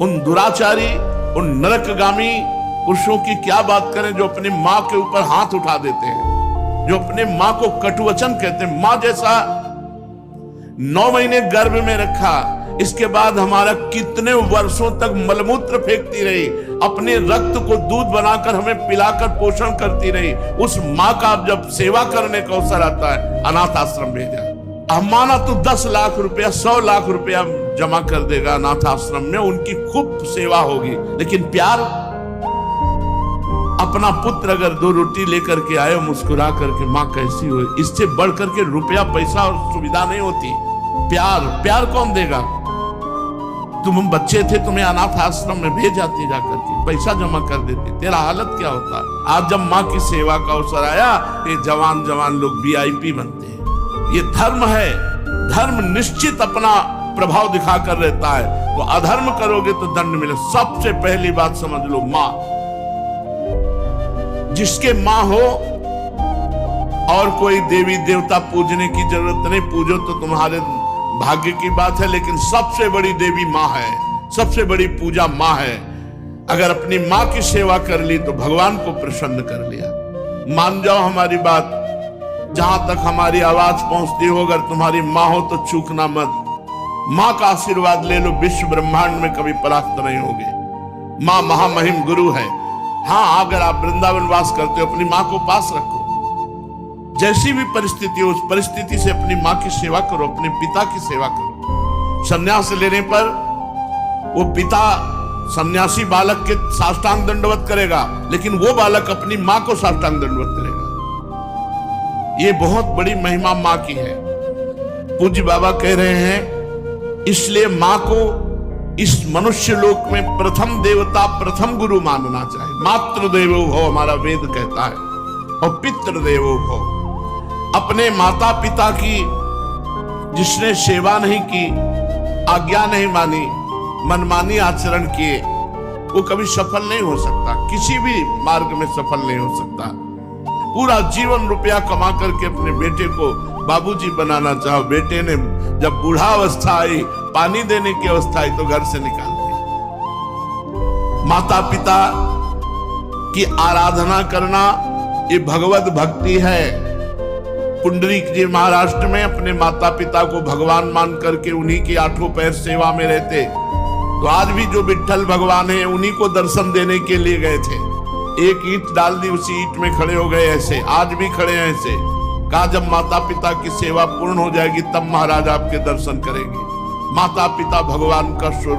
उन दुराचारी, उन नरकगामी पुरुषों की क्या बात करें जो अपनी मां के ऊपर हाथ उठा देते हैं, जो अपने मां को कटुवचन कहते हैं। मां जैसा 9 महीने गर्भ में रखा, इसके बाद हमारा कितने वर्षों तक मलमूत्र फेंकती रही, अपने रक्त को दूध बनाकर हमें पिलाकर पोषण करती रही। उस मां का जब सेवा करने का अवसर आता है, अनाथ आश्रम भेजा। माना तो 10 लाख रुपया, 100 लाख रुपया जमा कर देगा अनाथ आश्रम में, उनकी खूब सेवा होगी। लेकिन प्यार, अपना पुत्र अगर 2 रोटी लेकर के आए मुस्कुरा करके, मां कैसी हो, इससे बढ़ करके रुपया पैसा और सुविधा नहीं होती। प्यार कौन देगा? तुम बच्चे थे, तुम्हें अनाथ आश्रम में भेज जाती, जाकर के पैसा जमा कर देते, तेरा हालत क्या होता? आज जब मां की सेवा का अवसर आया, ये जवान लोग VIP बनते हैं। ये धर्म है। धर्म निश्चित अपना प्रभाव दिखाकर रहता है। तो अधर्म करोगे तो दंड मिले। सबसे पहली बात समझ लो, मां, जिसके मां हो और कोई देवी देवता पूजने की जरूरत नहीं, पूजो तो तुम्हारे भाग्य की बात है, लेकिन सबसे बड़ी देवी मां है, सबसे बड़ी पूजा मां है। अगर अपनी मां की सेवा कर ली तो भगवान को प्रसन्न कर लिया। मान जाओ हमारी बात, जहां तक हमारी आवाज पहुंचती हो, अगर तुम्हारी मां हो तो चूकना मत। मां का आशीर्वाद ले लो, विश्व ब्रह्मांड में कभी परास्त नहीं होगे। मां महामहिम गुरु है। हाँ, अगर आप वृंदावन वास करते हो, अपनी मां को पास रखो। जैसी भी परिस्थिति हो, उस परिस्थिति से अपनी मां की सेवा करो, अपने पिता की सेवा करो। संन्यास लेने पर वो पिता सन्यासी बालक के साष्टांग दंडवत करेगा, लेकिन वो बालक अपनी मां को साष्टांग दंडवत करेगा। ये बहुत बड़ी महिमा मां की है। पूज्य बाबा कह रहे हैं, इसलिए मां को इस मनुष्य लोक में प्रथम देवता, प्रथम गुरु मानना चाहिए। मातृदेवो भव हमारा वेद कहता है, और पितृदेवो भव। अपने माता पिता की जिसने सेवा नहीं की, आज्ञा नहीं मानी, मनमानी आचरण किए, वो कभी सफल नहीं हो सकता, किसी भी मार्ग में सफल नहीं हो सकता। पूरा जीवन रुपया कमा करके अपने बेटे को बाबूजी बनाना चाहो, बेटे ने जब बूढ़ावस्था आई, पानी देने की अवस्था आई, तो घर से निकाल दिया। माता पिता की आराधना करना ये भगवत भक्ति है। पुंडरीक जी महाराष्ट्र में अपने माता पिता को भगवान मान करके उन्हीं की 8 पैर सेवा में रहते। तो आज भी जो विट्ठल भगवान है, उन्हीं को दर्शन देने के लिए गए थे। एक ईंट डाल दी, उसी ईंट में खड़े हो गए। ऐसे आज भी खड़े हैं। ऐसे कहा, जब माता पिता की सेवा पूर्ण हो जाएगी तब महाराज आपके दर्शन करेंगे। माता पिता भगवान का स्वरूप